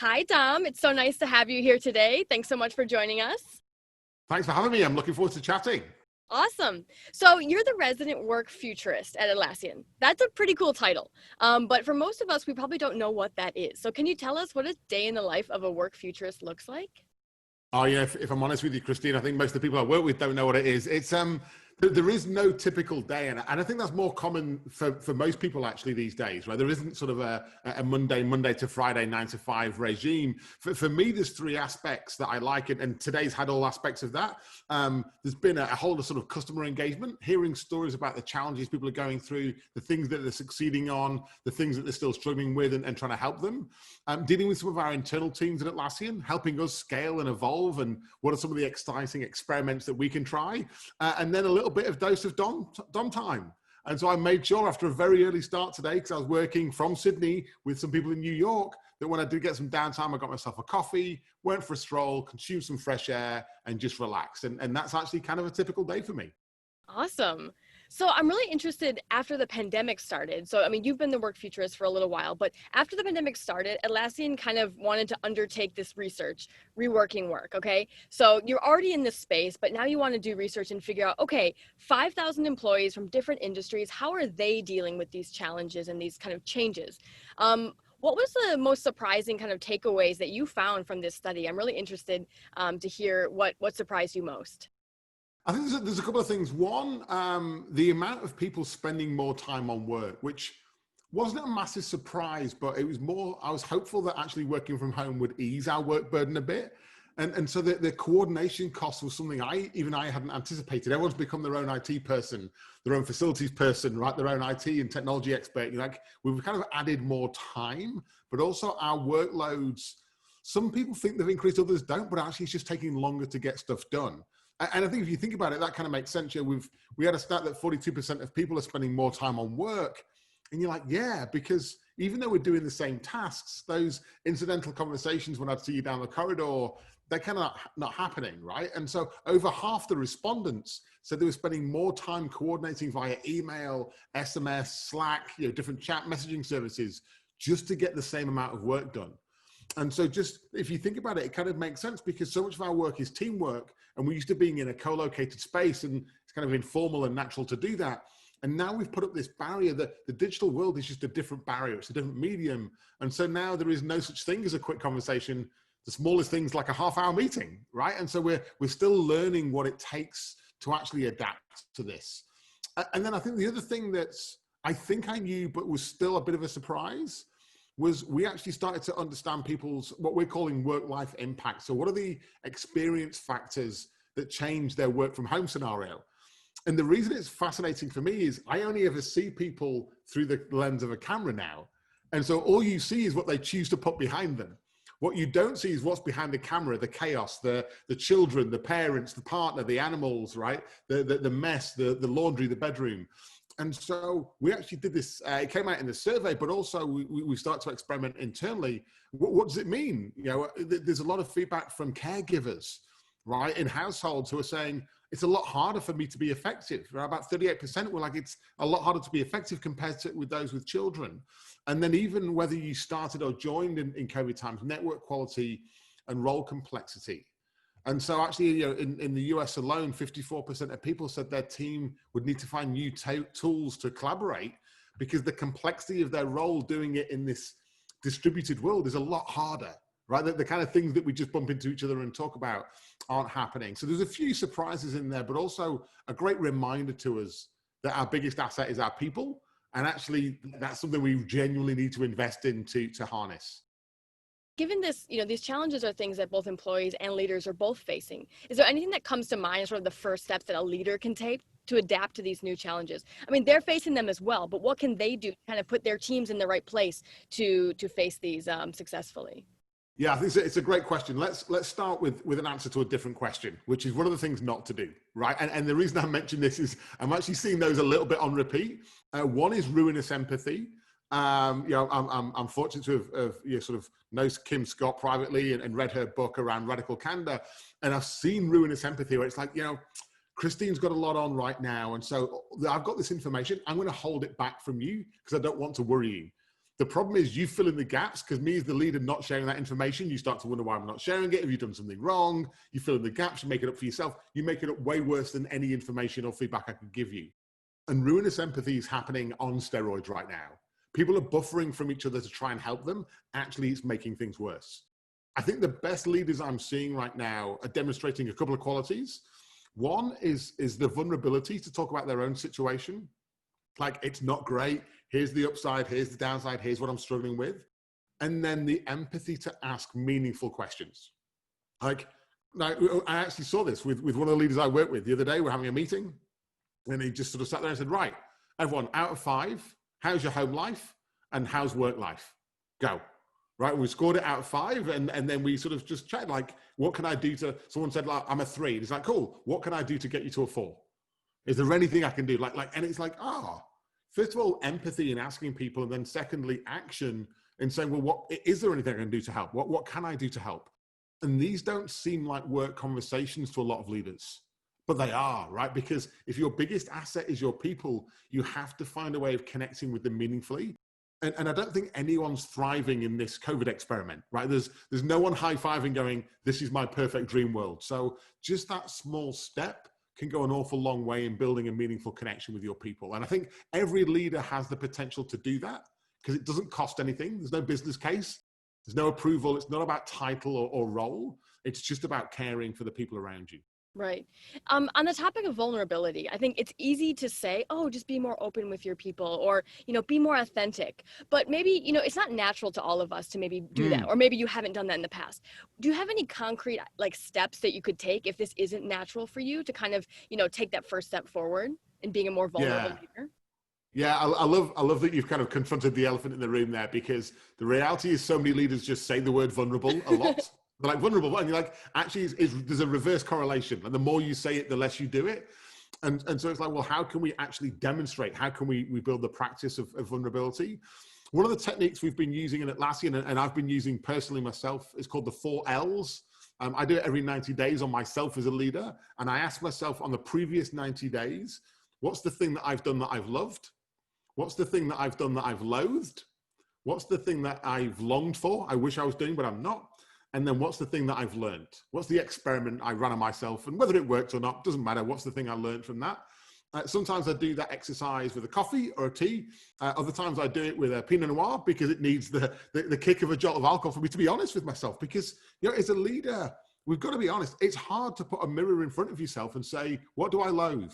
Hi, Dom. It's so nice to have you here today. Thanks so much for joining us. Thanks for having me. I'm looking forward to chatting. Awesome. So you're the resident work futurist at Atlassian. That's a pretty cool title. But for most of us, we probably don't know what that is. So can you tell us what a day in the life of a work futurist looks like? Oh yeah, if I'm honest with you, Christine, I think most of the people I work with don't know what it is. There is no typical day, and I think that's more common for most people actually these days, right? There isn't sort of a Monday to Friday 9 to 5 regime. For me, there's three aspects that I like, and today's had all aspects of that. There's been a whole of sort of customer engagement, hearing stories about the challenges people are going through, the things that they're succeeding on, the things that they're still struggling with, and trying to help them. Dealing with some of our internal teams at Atlassian, helping us scale and evolve, and what are some of the exciting experiments that we can try, and then a little bit of dose of Dom time. And so I made sure after a very early start today, because I was working from Sydney with some people in New York, that when I did get some downtime, I got myself a coffee, went for a stroll, consumed some fresh air, and just relaxed. And that's actually kind of a typical day for me. Awesome. So I'm really interested after the pandemic started. So, I mean, you've been the work futurist for a little while, but after the pandemic started, Atlassian kind of wanted to undertake this research, reworking work, okay? So you're already in this space, but now you want to do research and figure out, okay, 5,000 employees from different industries, how are they dealing with these challenges and these kind of changes? What was the most surprising kind of takeaways that you found from this study? I'm really interested to hear what surprised you most. I think there's a couple of things. One, the amount of people spending more time on work, which wasn't a massive surprise, but it was more, I was hopeful that actually working from home would ease our work burden a bit. And so the coordination cost was something I hadn't anticipated. Everyone's become their own IT person, their own facilities person, right? Their own IT and technology expert. Like we've kind of added more time, but also our workloads. Some people think they've increased, others don't, but actually it's just taking longer to get stuff done. And I think if you think about it, that kind of makes sense. We had a stat that 42% of people are spending more time on work. And you're like, yeah, because even though we're doing the same tasks, those incidental conversations when I'd see you down the corridor, they're kind of not happening, right? And so over half the respondents said they were spending more time coordinating via email, SMS, Slack, different chat messaging services, just to get the same amount of work done. And so just, if you think about it, it kind of makes sense because so much of our work is teamwork and we're used to being in a co-located space and it's kind of informal and natural to do that. And now we've put up this barrier that the digital world is just a different barrier. It's a different medium. And so now there is no such thing as a quick conversation. The smallest thing's like a half-hour meeting, right? And so we're still learning what it takes to actually adapt to this. And then I think the other thing that's, I think I knew, but was still a bit of a surprise, was we actually started to understand people's, what we're calling work-life impact. So what are the experience factors that change their work from home scenario? And the reason it's fascinating for me is I only ever see people through the lens of a camera now. And so all you see is what they choose to put behind them. What you don't see is what's behind the camera, the chaos, the children, the parents, the partner, the animals, right? The mess, the laundry, the bedroom. And so we actually did this, it came out in the survey, but also we start to experiment internally. What does it mean? There's a lot of feedback from caregivers, right? In households who are saying, it's a lot harder for me to be effective. Right? About 38% were like, it's a lot harder to be effective compared to with those with children. And then even whether you started or joined in COVID times, network quality and role complexity. And so actually, in the US alone, 54% of people said their team would need to find new tools to collaborate because the complexity of their role doing it in this distributed world is a lot harder, right? The kind of things that we just bump into each other and talk about aren't happening. So there's a few surprises in there, but also a great reminder to us that our biggest asset is our people. And actually, that's something we genuinely need to invest in to harness. Given this, these challenges are things that both employees and leaders are both facing. Is there anything that comes to mind as sort of the first steps that a leader can take to adapt to these new challenges? I mean, they're facing them as well, but what can they do to kind of put their teams in the right place to face these successfully? Yeah, I think it's a great question. Let's start with an answer to a different question, which is what are the things not to do, right? And the reason I mention this is I'm actually seeing those a little bit on repeat. One is ruinous empathy. I'm fortunate to have sort of know Kim Scott privately and read her book around radical candor. And I've seen ruinous empathy where it's like, Christine's got a lot on right now. And so I've got this information. I'm going to hold it back from you because I don't want to worry you. The problem is you fill in the gaps, because me as the leader not sharing that information, you start to wonder why I'm not sharing it. Have you done something wrong? You fill in the gaps, you make it up for yourself. You make it up way worse than any information or feedback I could give you. And ruinous empathy is happening on steroids right now. People are buffering from each other to try and help them. Actually, it's making things worse. I think the best leaders I'm seeing right now are demonstrating a couple of qualities. One is the vulnerability to talk about their own situation. Like, it's not great. Here's the upside. Here's the downside. Here's what I'm struggling with. And then the empathy to ask meaningful questions. Like, I actually saw this with one of the leaders I work with the other day. We're having a meeting, and he just sort of sat there and said, right, everyone, out of 5, how's your home life and how's work life? Go. Right, we scored it out of 5, and then we sort of just chatted, like, what can I do to, someone said, like, I'm a 3. It's like, cool, what can I do to get you to a 4? Is there anything I can do? And it's like, first of all, empathy in asking people, and then secondly, action in saying, well, is there anything I can do to help? What can I do to help? And these don't seem like work conversations to a lot of leaders, but they are, right? Because if your biggest asset is your people, you have to find a way of connecting with them meaningfully. And I don't think anyone's thriving in this COVID experiment, right? There's no one high-fiving going, this is my perfect dream world. So just that small step can go an awful long way in building a meaningful connection with your people. And I think every leader has the potential to do that, because it doesn't cost anything. There's no business case. There's no approval. It's not about title or role. It's just about caring for the people around you. Right. On the topic of vulnerability, I think it's easy to say, oh, just be more open with your people, or, be more authentic. But maybe, it's not natural to all of us to maybe do that, or maybe you haven't done that in the past. Do you have any concrete steps that you could take if this isn't natural for you to kind of, take that first step forward in being a more vulnerable leader? Yeah, I love that you've kind of confronted the elephant in the room there, because the reality is so many leaders just say the word vulnerable a lot. They're like, vulnerable, and you're like, actually, there's a reverse correlation. And the more you say it, the less you do it. And so it's like, well, how can we actually demonstrate? How can we build the practice of vulnerability? One of the techniques we've been using in Atlassian, and I've been using personally myself, is called the 4 L's. I do it every 90 days on myself as a leader. And I ask myself, on the previous 90 days, what's the thing that I've done that I've loved? What's the thing that I've done that I've loathed? What's the thing that I've longed for? I wish I was doing, but I'm not. And then what's the thing that I've learned? What's the experiment I ran on myself? And whether it worked or not, doesn't matter. What's the thing I learned from that? Sometimes I do that exercise with a coffee or a tea. Other times I do it with a Pinot Noir, because it needs the kick of a jolt of alcohol for me to be honest with myself. Because, as a leader, we've got to be honest. It's hard to put a mirror in front of yourself and say, what do I loathe?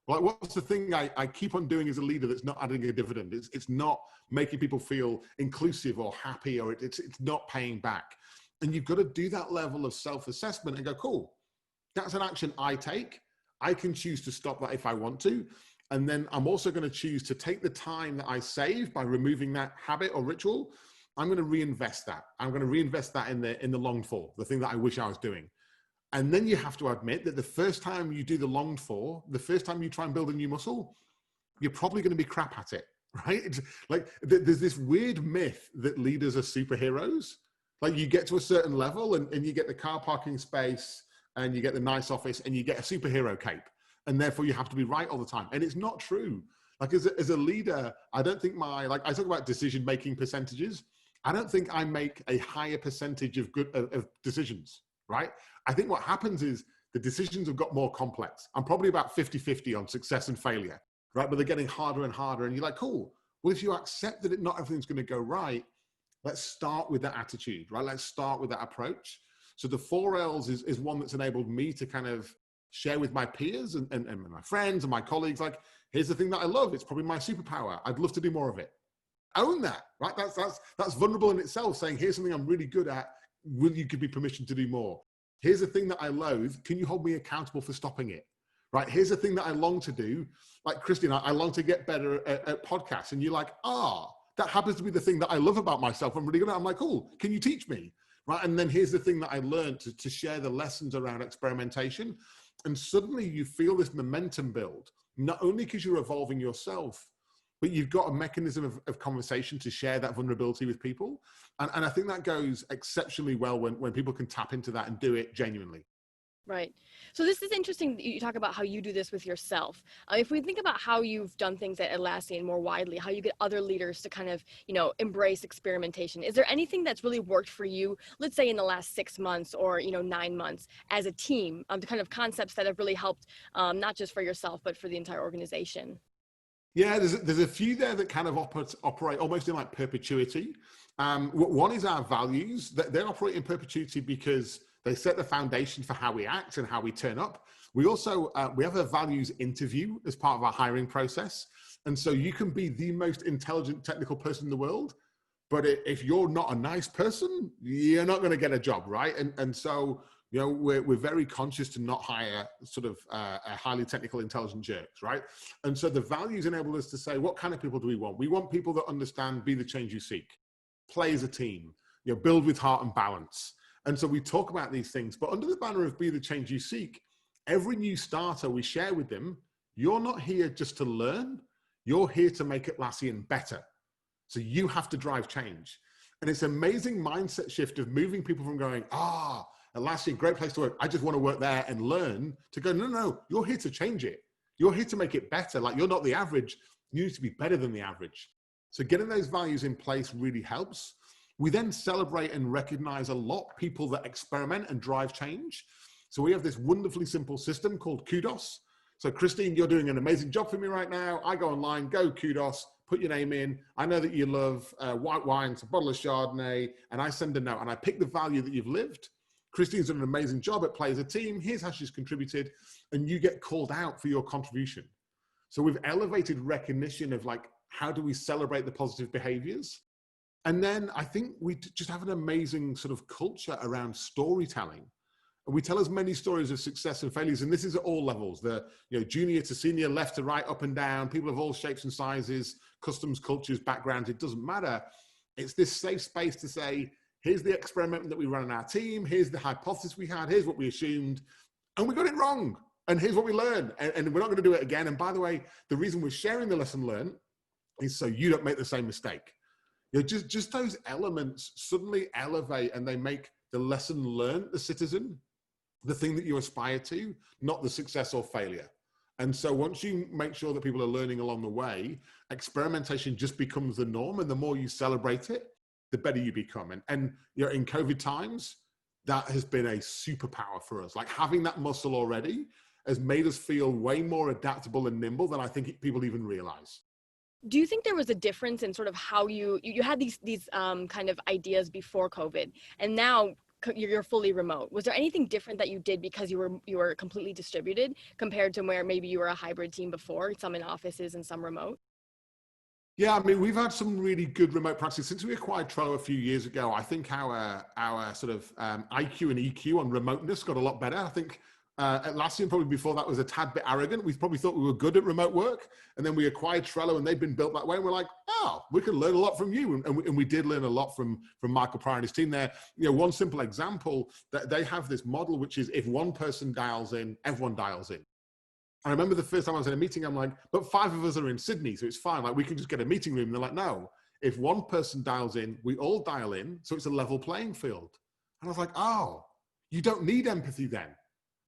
Like, what's the thing I keep on doing as a leader that's not adding a dividend? It's not making people feel inclusive or happy, or it's not paying back. And you've got to do that level of self-assessment and go, cool, that's an action I take. I can choose to stop that if I want to. And then I'm also going to choose to take the time that I save by removing that habit or ritual. I'm going to reinvest that. I'm going to reinvest that in the longed for, the thing that I wish I was doing. And then you have to admit that the first time you do the longed for, the first time you try and build a new muscle, you're probably going to be crap at it, right? It's like there's this weird myth that leaders are superheroes. Like, you get to a certain level and you get the car parking space and you get the nice office and you get a superhero cape. And therefore you have to be right all the time. And it's not true. Like, as a leader, I don't think I talk about decision-making percentages. I don't think I make a higher percentage of decisions, right? I think what happens is the decisions have got more complex. I'm probably about 50-50 on success and failure, right? But they're getting harder and harder. And you're like, cool. Well, if you accept that not everything's going to go right, let's start with that attitude, right? Let's start with that approach. So the 4 L's is one that's enabled me to kind of share with my peers and my friends and my colleagues, like, here's the thing that I love. It's probably my superpower. I'd love to do more of it. Own that, right? That's vulnerable in itself, saying, here's something I'm really good at. Will you give me permission to do more? Here's the thing that I loathe. Can you hold me accountable for stopping it? Right? Here's the thing that I long to do. Like, Christine, I long to get better at podcasts. And you're like, that happens to be the thing that I love about myself. I'm really good at it. I'm like, cool, can you teach me? Right? And then here's the thing that I learned to share the lessons around experimentation. And suddenly you feel this momentum build, not only because you're evolving yourself, but you've got a mechanism of conversation to share that vulnerability with people. And I think that goes exceptionally well when people can tap into that and do it genuinely. Right. So this is interesting that you talk about how you do this with yourself. If we think about how you've done things at Atlassian more widely, how you get other leaders to kind of, embrace experimentation, is there anything that's really worked for you, let's say in the last 6 months or, 9 months as a team, the kind of concepts that have really helped, not just for yourself, but for the entire organization? Yeah, there's a few there that kind of operate almost in like perpetuity. One is our values. They operate in perpetuity because they set the foundation for how we act and how we turn up. We also we have a values interview as part of our hiring process, and so you can be the most intelligent technical person in the world, but if you're not a nice person, you're not going to get a job, right? And so we're very conscious to not hire sort of a highly technical, intelligent jerks, right? And so the values enable us to say, what kind of people do we want? We want people that understand, be the change you seek, play as a team, build with heart and balance. And so we talk about these things, but under the banner of be the change you seek, every new starter we share with them, you're not here just to learn, you're here to make Atlassian better. So you have to drive change. And it's an amazing mindset shift of moving people from going, Atlassian, great place to work, I just want to work there and learn, to go, no, you're here to change it. You're here to make it better. Like, you're not the average, you need to be better than the average. So getting those values in place really helps. We then celebrate and recognize a lot of people that experiment and drive change. So we have this wonderfully simple system called kudos. So Christine, you're doing an amazing job for me right now. I go online, go kudos, put your name in. I know that you love white wines, a bottle of Chardonnay, and I send a note and I pick the value that you've lived. Christine's done an amazing job at Play as a Team. Here's how she's contributed, and you get called out for your contribution. So we've elevated recognition of like, how do we celebrate the positive behaviors? And then I think we just have an amazing sort of culture around storytelling. And we tell as many stories of success and failures, and this is at all levels, the junior to senior, left to right, up and down, people of all shapes and sizes, customs, cultures, backgrounds, it doesn't matter. It's this safe space to say, here's the experiment that we run in our team, here's the hypothesis we had, here's what we assumed, and we got it wrong, and here's what we learned, and we're not going to do it again. And by the way, the reason we're sharing the lesson learned is so you don't make the same mistake. Just those elements suddenly elevate, and they make the lesson learned, the citizen, the thing that you aspire to, not the success or failure. And so once you make sure that people are learning along the way, experimentation just becomes the norm, and the more you celebrate it, the better you become. And in COVID times, that has been a superpower for us. Like, having that muscle already has made us feel way more adaptable and nimble than I think people even realize. Do you think there was a difference in sort of how you had these kind of ideas before COVID, and now you're fully remote? Was there anything different that you did because you were completely distributed compared to where maybe you were a hybrid team before, some in offices and some remote? Yeah, I mean, we've had some really good remote practices. Since we acquired Trello a few years ago, I think our sort of IQ and EQ on remoteness got a lot better. I think Atlassian probably before that was a tad bit arrogant. We probably thought we were good at remote work. And then we acquired Trello and they've been built that way. And we're like, oh, we can learn a lot from you. And we did learn a lot from Michael Pryor and his team there. One simple example, that they have this model, which is if one person dials in, everyone dials in. I remember the first time I was in a meeting, I'm like, but 5 of us are in Sydney, so it's fine. Like, we can just get a meeting room. And they're like, no, if one person dials in, we all dial in. So it's a level playing field. And I was like, oh, you don't need empathy then.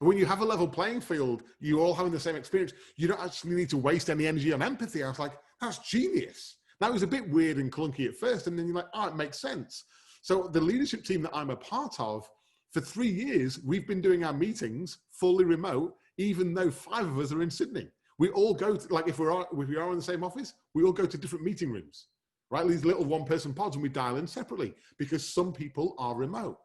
When you have a level playing field, you're all having the same experience. You don't actually need to waste any energy on empathy. I was like, that's genius. That was a bit weird and clunky at first. And then you're like, oh, it makes sense. So the leadership team that I'm a part of, for 3 years, we've been doing our meetings fully remote, even though 5 of us are in Sydney. We all go to, like, if we are in the same office, we all go to different meeting rooms, right? These little 1-person pods, and we dial in separately because some people are remote.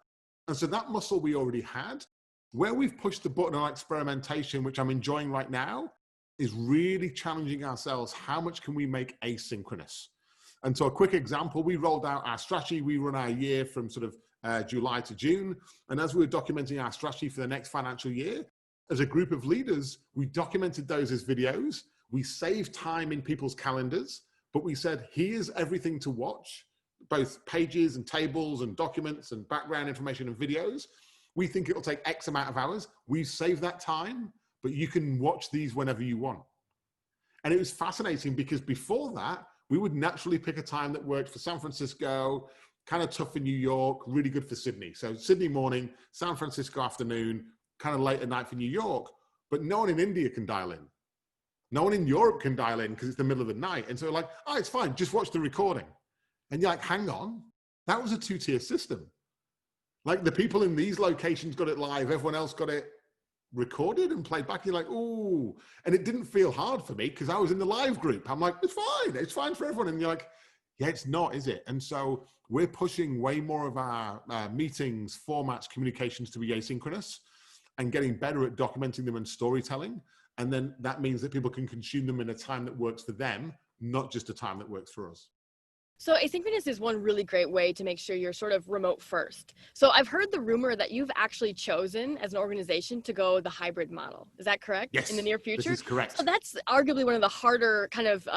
And so that muscle we already had. Where we've pushed the button on experimentation, which I'm enjoying right now, is really challenging ourselves. How much can we make asynchronous? And so a quick example, we rolled out our strategy. We run our year from sort of July to June. And as we were documenting our strategy for the next financial year, as a group of leaders, we documented those as videos. We saved time in people's calendars, but we said, here's everything to watch, both pages and tables and documents and background information and videos. We think it'll take X amount of hours. We've saved that time, but you can watch these whenever you want. And it was fascinating because before that, we would naturally pick a time that worked for San Francisco, kind of tough for New York, really good for Sydney. So Sydney morning, San Francisco afternoon, kind of late at night for New York, but no one in India can dial in. No one in Europe can dial in because it's the middle of the night. And so like, oh, it's fine, just watch the recording. And you're like, hang on, that was a two-tier system. Like the people in these locations got it live, everyone else got it recorded and played back. You're like, ooh. And it didn't feel hard for me because I was in the live group. I'm like, it's fine for everyone. And you're like, yeah, it's not, is it? And so we're pushing way more of our meetings, formats, communications to be asynchronous and getting better at documenting them and storytelling. And then that means that people can consume them in a time that works for them, not just a time that works for us. So asynchronous is one really great way to make sure you're sort of remote first. So I've heard the rumor that you've actually chosen as an organization to go the hybrid model. Is that correct? Yes, in the near future? this is correct. So that's arguably one of the harder kind of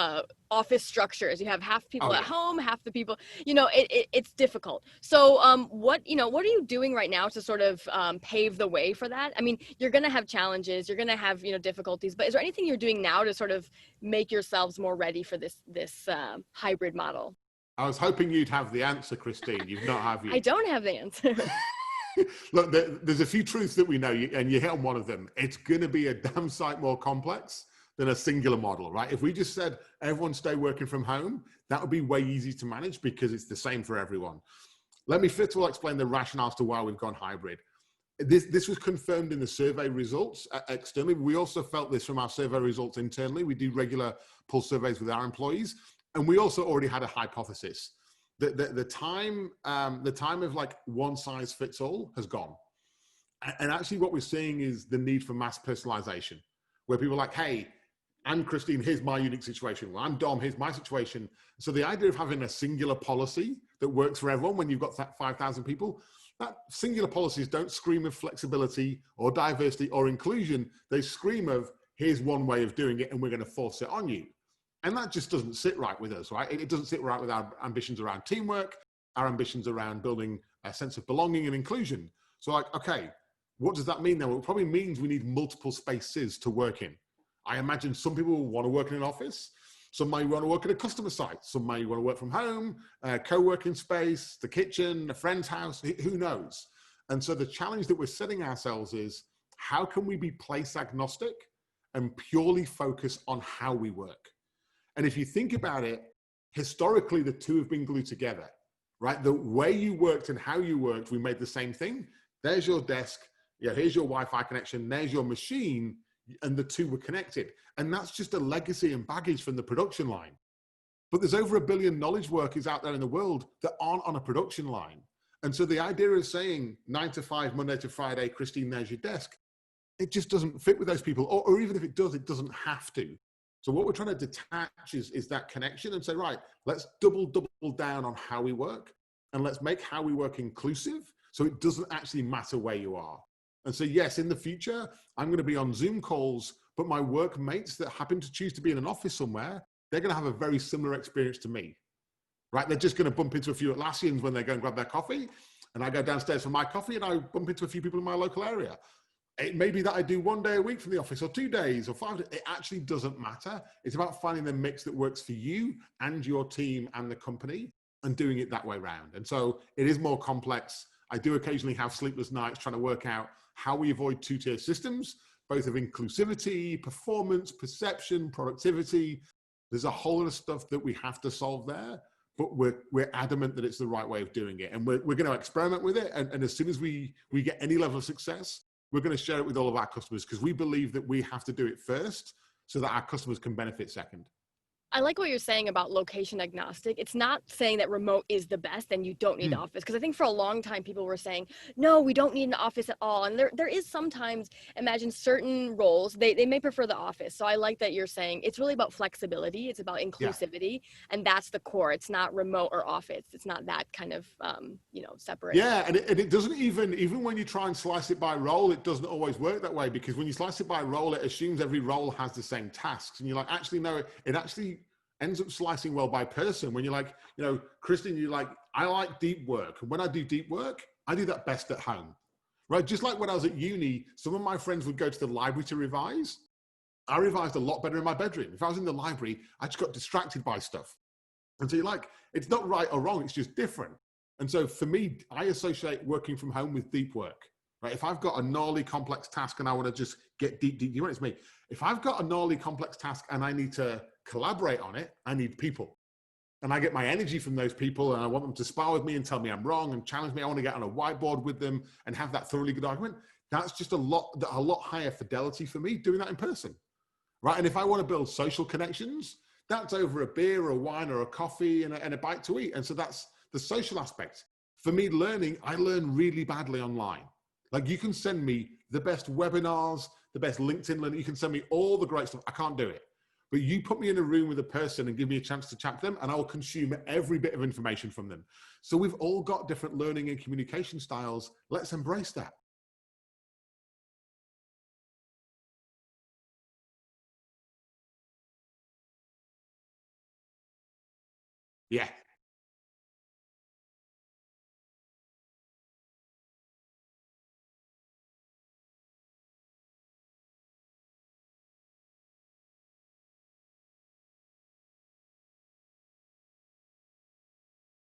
office structures. You have half people at home, half the people, it's difficult. So what are you doing right now to sort of pave the way for that? I mean, you're going to have challenges, you're going to have, difficulties, but is there anything you're doing now to sort of make yourselves more ready for this hybrid model? I was hoping you'd have the answer, Christine. You've not, have you? I don't have the answer. Look, there's a few truths that we know, and you hit on one of them. It's going to be a damn sight more complex than a singular model, right? If we just said everyone stay working from home, that would be way easy to manage because it's the same for everyone. Let me first of all explain the rationale as to why we've gone hybrid. This was confirmed in the survey results externally. We also felt this from our survey results internally. We do regular pulse surveys with our employees. And we also already had a hypothesis that the time of like one size fits all has gone. And actually what we're seeing is the need for mass personalization, where people are like, hey, I'm Christine, here's my unique situation. Well, I'm Dom, here's my situation. So the idea of having a singular policy that works for everyone when you've got 5,000 people, that singular policies don't scream of flexibility or diversity or inclusion. They scream of, here's one way of doing it and we're going to force it on you. And that just doesn't sit right with us, right? It doesn't sit right with our ambitions around teamwork, our ambitions around building a sense of belonging and inclusion. So like, okay, what does that mean then? Well, it probably means we need multiple spaces to work in. I imagine some people will want to work in an office. Some might want to work at a customer site. Some might want to work from home, a co-working space, the kitchen, a friend's house, who knows? And so the challenge that we're setting ourselves is, how can we be place agnostic and purely focus on how we work? And if you think about it, historically, the two have been glued together, right? The way you worked and how you worked, we made the same thing. There's your desk. Yeah, here's your Wi-Fi connection. There's your machine. And the two were connected. And that's just a legacy and baggage from the production line. But there's over 1 billion knowledge workers out there in the world that aren't on a production line. And so the idea of saying 9 to 5, Monday to Friday, Christine, there's your desk, it just doesn't fit with those people. Or even if it does, it doesn't have to. So what we're trying to detach is that connection and say, right, let's double down on how we work and let's make how we work inclusive so it doesn't actually matter where you are. And so yes, in the future, I'm going to be on Zoom calls, but my work mates that happen to choose to be in an office somewhere, they're going to have a very similar experience to me, right? They're just going to bump into a few Atlassians when they go and grab their coffee, and I go downstairs for my coffee and I bump into a few people in my local area. It may be that I do 1 day a week from the office or 2 days or 5 days. It actually doesn't matter. It's about finding the mix that works for you and your team and the company and doing it that way around. And so it is more complex. I do occasionally have sleepless nights trying to work out how we avoid two-tier systems, both of inclusivity, performance, perception, productivity. There's a whole lot of stuff that we have to solve there, but we're adamant that it's the right way of doing it. And we're going to experiment with it. And as soon as we get any level of success, we're going to share it with all of our customers because we believe that we have to do it first so that our customers can benefit second. I like what you're saying about location agnostic. It's not saying that remote is the best and you don't need office. Because I think for a long time, people were saying, no, we don't need an office at all. And there is sometimes, imagine certain roles, they may prefer the office. So I like that you're saying it's really about flexibility. It's about inclusivity. And that's the core. It's not remote or office. It's not that kind of, separate. Yeah, and it doesn't even when you try and slice it by role, it doesn't always work that way. Because when you slice it by role, it assumes every role has the same tasks. And you're like, actually, no, it actually ends up slicing well by person. When you're like, Christine, you're like, I like deep work. And when I do deep work, I do that best at home, right? Just like when I was at uni, some of my friends would go to the library to revise. I revised a lot better in my bedroom. If I was in the library, I just got distracted by stuff. And so you're like, it's not right or wrong, it's just different. And so for me, I associate working from home with deep work. right? If I've got a gnarly complex task and I want to just get deep, you know, it's me. If I've got a gnarly complex task and I need to collaborate on it, I need people. And I get my energy from those people, and I want them to spar with me and tell me I'm wrong and challenge me. I want to get on a whiteboard with them and have that thoroughly good argument. That's just a lot higher fidelity for me doing that in person, right? And if I want to build social connections, that's over a beer or a wine or a coffee and a bite to eat. And so that's the social aspect. For me, learning, I learn really badly online. Like, you can send me the best webinars, the best LinkedIn learning, you can send me all the great stuff. I can't do it. But you put me in a room with a person and give me a chance to chat to them, and I will consume every bit of information from them. So we've all got different learning and communication styles. Let's embrace that. Yeah.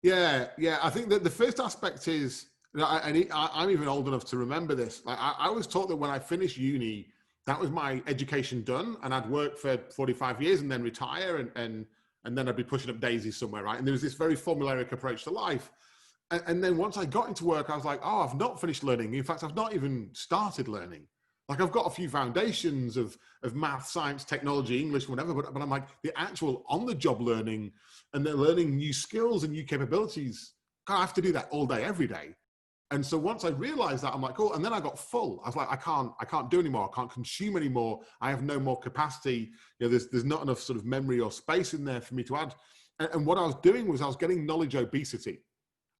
Yeah, yeah. I think that the first aspect is, I'm even old enough to remember this. Like, I was taught that when I finished uni, that was my education done, and I'd work for 45 years and then retire, and then I'd be pushing up daisies somewhere, right? And there was this very formulaic approach to life. And then once I got into work, I was like, oh, I've not finished learning. In fact, I've not even started learning. Like, I've got a few foundations of math, science, technology, English, whatever, but I'm like, the actual on-the-job learning and then learning new skills and new capabilities, God, I have to do that all day, every day. And so once I realized that, I'm like, oh, and then I got full. I was like, I can't do anymore. I can't consume anymore. I have no more capacity. You know, there's not enough sort of memory or space in there for me to add. And what I was doing was I was getting knowledge obesity.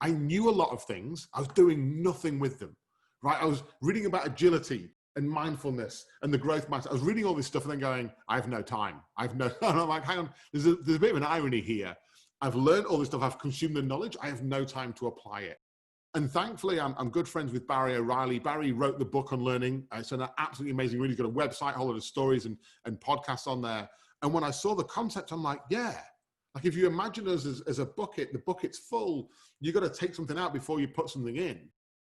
I knew a lot of things. I was doing nothing with them, right? I was reading about agility and mindfulness and the growth mindset. I was reading all this stuff and then going, I have no time. And I'm like, hang on, there's a bit of an irony here. I've learned all this stuff. I've consumed the knowledge. I have no time to apply it. And thankfully, I'm good friends with Barry O'Reilly. Barry wrote the book on learning. It's an absolutely amazing read. He's got a website, a whole lot of stories and podcasts on there. And when I saw the concept, I'm like, yeah. Like, if you imagine us as a bucket, the bucket's full, you've got to take something out before you put something in.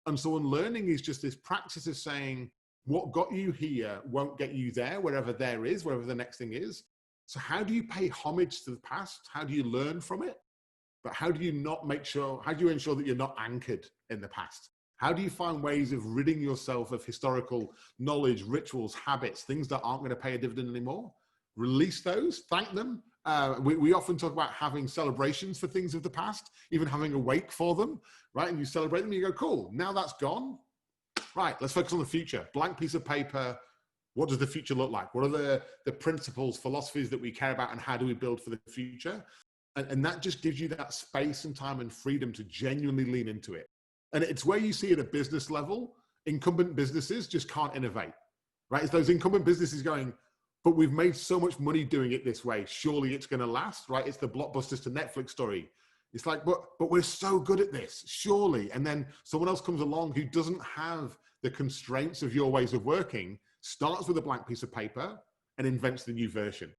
And so learning is just this practice of saying, what got you here won't get you there, wherever there is, wherever the next thing is. So how do you pay homage to the past? How do you learn from it? But how do you ensure that you're not anchored in the past? How do you find ways of ridding yourself of historical knowledge, rituals, habits, things that aren't going to pay a dividend anymore? Release those, thank them. We often talk about having celebrations for things of the past, even having a wake for them, right? And you celebrate them and you go, cool, now that's gone. Right, let's focus on the future. Blank piece of paper. What does the future look like? What are the principles, philosophies that we care about, and how do we build for the future? And that just gives you that space and time and freedom to genuinely lean into it. And it's where you see at a business level, incumbent businesses just can't innovate, right? It's those incumbent businesses going, but we've made so much money doing it this way. Surely it's going to last, right? It's the Blockbusters to Netflix story. It's like, but we're so good at this, surely. And then someone else comes along who doesn't have the constraints of your ways of working, starts with a blank piece of paper and invents the new version.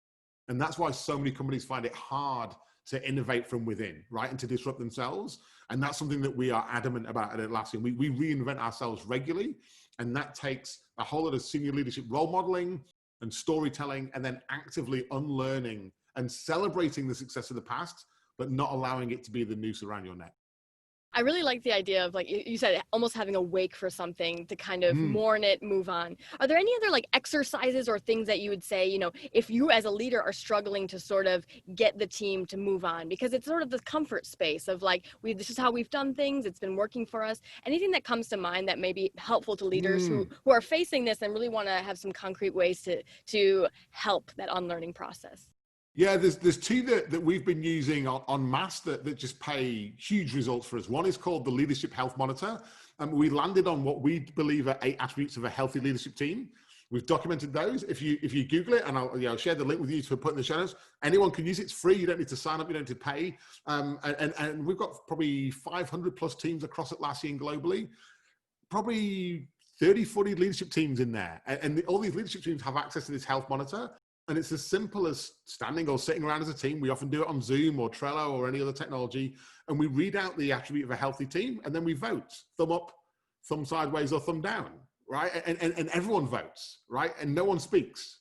And that's why so many companies find it hard to innovate from within, right? And to disrupt themselves. And that's something that we are adamant about at Atlassian. We reinvent ourselves regularly. And that takes a whole lot of senior leadership role modeling and storytelling, and then actively unlearning and celebrating the success of the past, but not allowing it to be the noose around your neck. I really like the idea of, like you said, almost having a wake for something to kind of mourn it, move on. Are there any other like exercises or things that you would say, you know, if you as a leader are struggling to sort of get the team to move on, because it's sort of the comfort space of like, this is how we've done things. It's been working for us. Anything that comes to mind that may be helpful to leaders who are facing this and really want to have some concrete ways to help that unlearning process? Yeah, there's two that we've been using on mass that just pay huge results for us. One is called the Leadership Health Monitor. And we landed on what we believe are 8 attributes of a healthy leadership team. We've documented those. If you Google it, and I'll share the link with you to put in the show notes, anyone can use it. It's free. You don't need to sign up. You don't need to pay. And we've got probably 500 plus teams across Atlassian globally. Probably 30, 40 leadership teams in there. And all these leadership teams have access to this health monitor. And it's as simple as standing or sitting around as a team. We often do it on Zoom or Trello or any other technology. And we read out the attribute of a healthy team, and then we vote. Thumb up, thumb sideways or thumb down, right? And everyone votes, right? And no one speaks.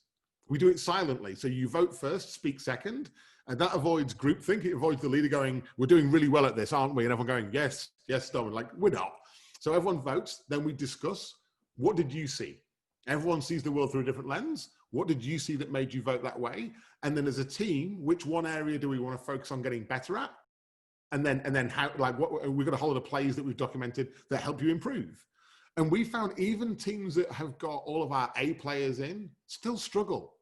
We do it silently. So you vote first, speak second, and that avoids groupthink. It avoids the leader going, we're doing really well at this, aren't we? And everyone going, yes, yes, Dominic, like, we're not. So everyone votes, then we discuss, what did you see? Everyone sees the world through a different lens. What did you see that made you vote that way? And then as a team, which one area do we want to focus on getting better at? And then how, like, what we've got a whole lot of plays that we've documented that help you improve. And we found even teams that have got all of our A players in still struggle.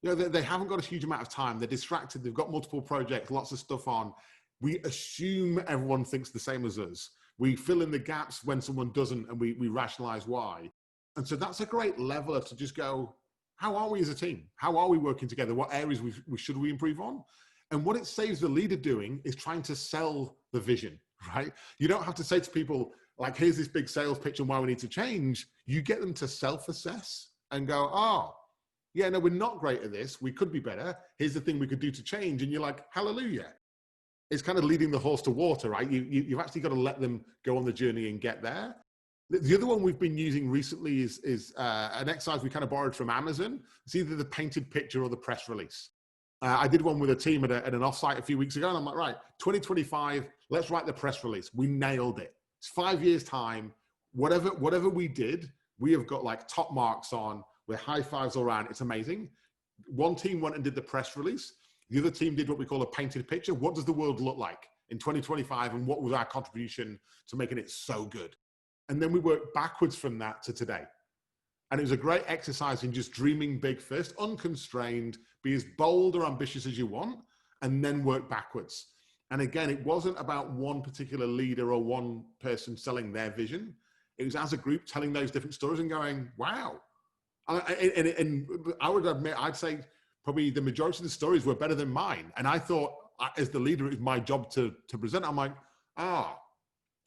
You know, they haven't got a huge amount of time. They're distracted. They've got multiple projects, lots of stuff on. We assume everyone thinks the same as us. We fill in the gaps when someone doesn't, and we rationalize why. And so that's a great leveler to just go, how are we as a team? How are we working together? What areas should we improve on? And what it saves the leader doing is trying to sell the vision, right? You don't have to say to people, like, here's this big sales pitch on why we need to change. You get them to self-assess and go, oh, yeah, no, we're not great at this. We could be better. Here's the thing we could do to change. And you're like, hallelujah. It's kind of leading the horse to water, right? You've actually got to let them go on the journey and get there. The other one we've been using recently is an exercise we kind of borrowed from Amazon. It's either the painted picture or the press release. I did one with a team at an offsite a few weeks ago, and I'm like, right, 2025, let's write the press release. We nailed it. It's 5 years' time. Whatever we did, we have got like top marks on. We're high fives all around. It's amazing. One team went and did the press release. The other team did what we call a painted picture. What does the world look like in 2025, and what was our contribution to making it so good? And then we worked backwards from that to today. And it was a great exercise in just dreaming big first, unconstrained, be as bold or ambitious as you want, and then work backwards. And again, it wasn't about one particular leader or one person selling their vision. It was as a group telling those different stories and going, wow. And I would admit, I'd say probably the majority of the stories were better than mine. And I thought, as the leader, it was my job to present. I'm like,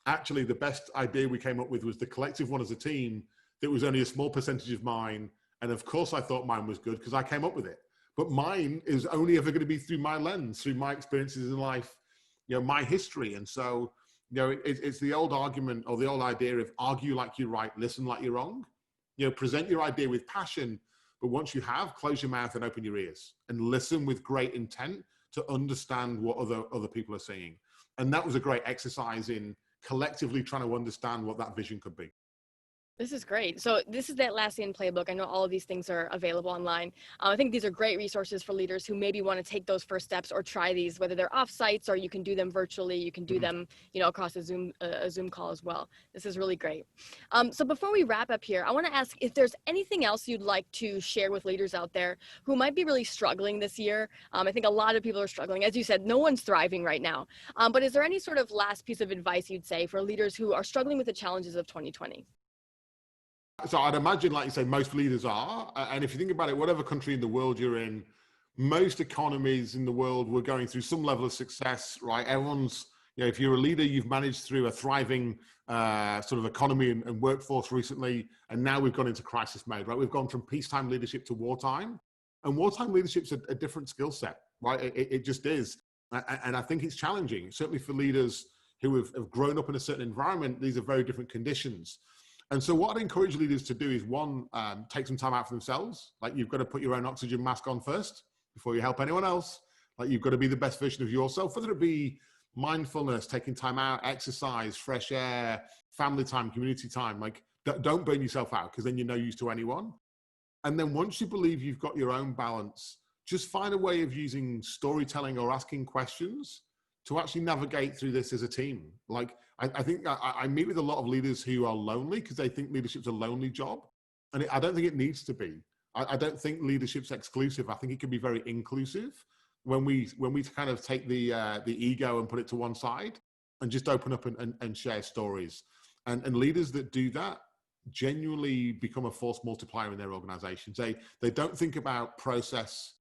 actually, the best idea we came up with was the collective one as a team that was only a small percentage of mine. And of course, I thought mine was good because I came up with it. But mine is only ever going to be through my lens, through my experiences in life, you know, my history. And so, you know, it's the old argument or the old idea of argue like you're right, listen like you're wrong. You know, present your idea with passion, but once you have, close your mouth and open your ears and listen with great intent to understand what other people are saying. And that was a great exercise in collectively trying to understand what that vision could be. This is great. So this is the Atlassian playbook. I know all of these things are available online. I think these are great resources for leaders who maybe want to take those first steps or try these, whether they're off sites or you can do them virtually. You can do them, you know, across a Zoom call as well. This is really great. So before we wrap up here, I want to ask if there's anything else you'd like to share with leaders out there who might be really struggling this year. I think a lot of people are struggling. As you said, no one's thriving right now. But is there any sort of last piece of advice you'd say for leaders who are struggling with the challenges of 2020? So I'd imagine, like you say, most leaders are. And if you think about it, whatever country in the world you're in, most economies in the world were going through some level of success, right? Everyone's, you know, if you're a leader, you've managed through a thriving sort of economy and workforce recently. And now we've gone into crisis mode, right? We've gone from peacetime leadership to wartime. And wartime leadership's a different skill set, right? It just is. And I think it's challenging, certainly for leaders who have grown up in a certain environment. These are very different conditions. And so what I'd encourage leaders to do is, one, take some time out for themselves. Like, you've got to put your own oxygen mask on first before you help anyone else. Like, you've got to be the best version of yourself, whether it be mindfulness, taking time out, exercise, fresh air, family time, community time. Like, don't burn yourself out, because then you're no use to anyone. And then once you believe you've got your own balance, just find a way of using storytelling or asking questions to actually navigate through this as a team. Like, I think I meet with a lot of leaders who are lonely because they think leadership's a lonely job. And I don't think it needs to be. I don't think leadership's exclusive. I think it can be very inclusive when we kind of take the ego and put it to one side and just open up and share stories. And leaders that do that genuinely become a force multiplier in their organizations. They don't think about process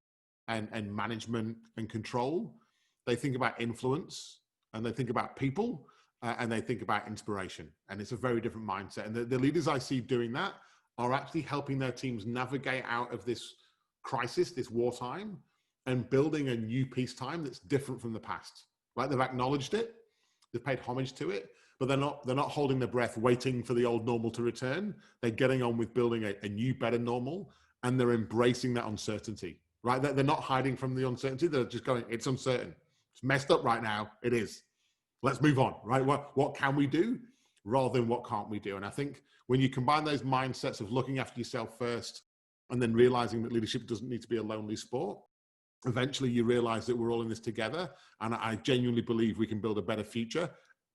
and management and control. They think about influence, and they think about people, and they think about inspiration. And it's a very different mindset. And the leaders I see doing that are actually helping their teams navigate out of this crisis, this wartime, and building a new peacetime that's different from the past, right? They've acknowledged it, they've paid homage to it, but they're not holding their breath waiting for the old normal to return. They're getting on with building a new, better normal, and they're embracing that uncertainty, right? They're not hiding from the uncertainty. They're just going, it's uncertain. It's messed up right now. It is. Let's move on, right? What can we do rather than what can't we do? And I think when you combine those mindsets of looking after yourself first and then realizing that leadership doesn't need to be a lonely sport, eventually you realize that we're all in this together. And I genuinely believe we can build a better future.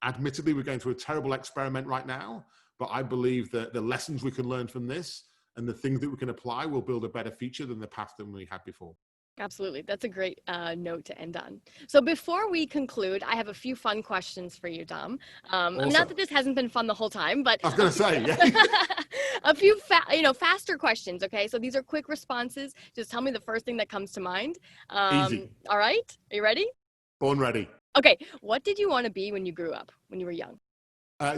Admittedly, we're going through a terrible experiment right now, but I believe that the lessons we can learn from this and the things that we can apply will build a better future than the past than we had before. Absolutely. That's a great note to end on. So before we conclude, I have a few fun questions for you, Dom. Awesome. Not that this hasn't been fun the whole time, but I was going to say, yeah. a few faster questions. Okay. So these are quick responses. Just tell me the first thing that comes to mind. Easy. All right. Are you ready? Born ready. Okay. What did you want to be when you grew up, when you were young?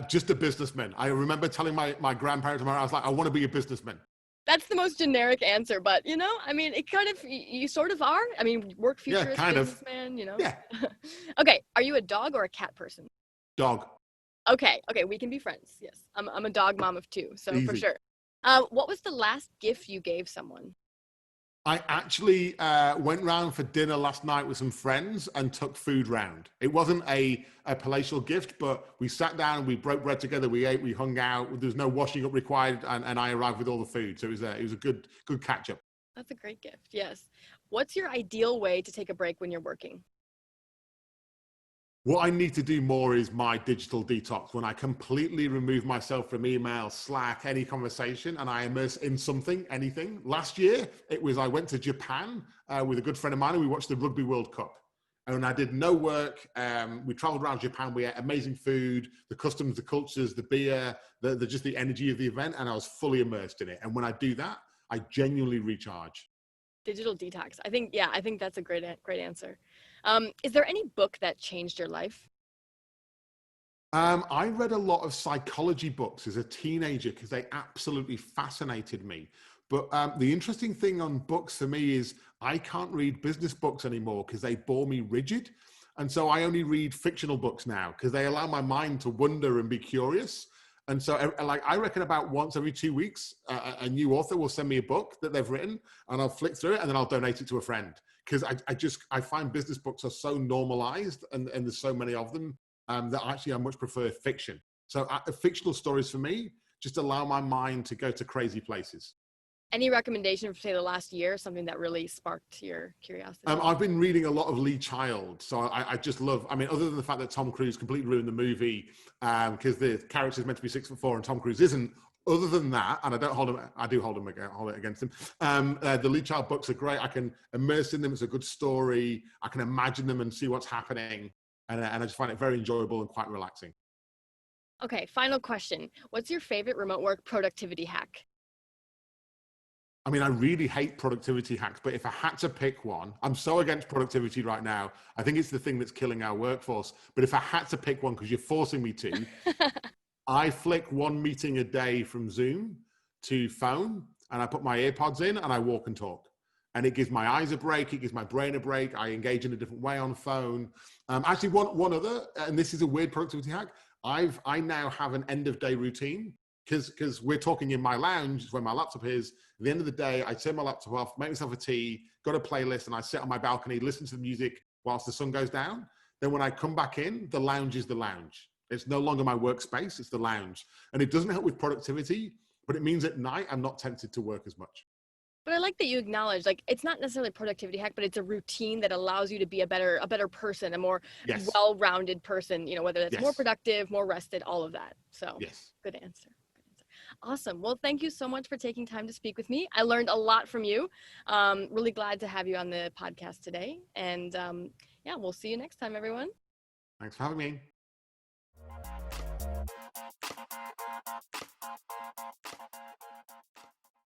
Just a businessman. I remember telling my grandparents, I was like, I want to be a businessman. That's the most generic answer, but I mean, it kind of, you sort of are. I mean, work futurist, yeah, kind businessman, Yeah. Okay. Are you a dog or a cat person? Dog. Okay. We can be friends. Yes. I'm a dog mom of 2, so Easy. for sure. What was the last gift you gave someone? I actually went round for dinner last night with some friends and took food round. It wasn't a palatial gift, but we sat down, we broke bread together, we ate, we hung out. There was no washing up required, and I arrived with all the food. So it was a good catch up. That's a great gift. Yes. What's your ideal way to take a break when you're working? What I need to do more is my digital detox, when I completely remove myself from email, Slack, any conversation, and I immerse in something, anything. Last year, I went to Japan with a good friend of mine, and we watched the Rugby World Cup. And I did no work. We traveled around Japan. We ate amazing food, the customs, the cultures, the beer, just the energy of the event, and I was fully immersed in it. And when I do that, I genuinely recharge. Digital detox. I think that's a great answer. Is there any book that changed your life? I read a lot of psychology books as a teenager because they absolutely fascinated me. But the interesting thing on books for me is I can't read business books anymore because they bore me rigid. And so I only read fictional books now because they allow my mind to wonder and be curious. And so I reckon about once every 2 weeks, a new author will send me a book that they've written, and I'll flick through it and then I'll donate it to a friend. Because I find business books are so normalized and there's so many of them that actually I much prefer fiction. So fictional stories for me just allow my mind to go to crazy places. Any recommendation for, say, the last year, something that really sparked your curiosity? I've been reading a lot of Lee Child. So I just love, other than the fact that Tom Cruise completely ruined the movie because the character's meant to be 6'4" and Tom Cruise isn't. Other than that, and I do hold it against him. The Lee Child books are great. I can immerse in them. It's a good story. I can imagine them and see what's happening. And I just find it very enjoyable and quite relaxing. Okay, final question. What's your favorite remote work productivity hack? I really hate productivity hacks, but if I had to pick one, I'm so against productivity right now. I think it's the thing that's killing our workforce. But if I had to pick one, because you're forcing me to, I flick one meeting a day from Zoom to phone, and I put my earpods in and I walk and talk. And it gives my eyes a break. It gives my brain a break. I engage in a different way on phone. Actually, one other, and this is a weird productivity hack. I now have an end of day routine because we're talking in my lounge where my laptop is. At the end of the day, I turn my laptop off, make myself a tea, got a playlist, and I sit on my balcony, listen to the music whilst the sun goes down. Then when I come back in, the lounge is the lounge. It's no longer my workspace, it's the lounge. And it doesn't help with productivity, but it means at night I'm not tempted to work as much. But I like that you acknowledge, like, it's not necessarily a productivity hack, but it's a routine that allows you to be a better person, a more well-rounded person, whether that's more productive, more rested, all of that. So good answer. Awesome. Well, thank you so much for taking time to speak with me. I learned a lot from you. Really glad to have you on the podcast today. And we'll see you next time, everyone. Thanks for having me.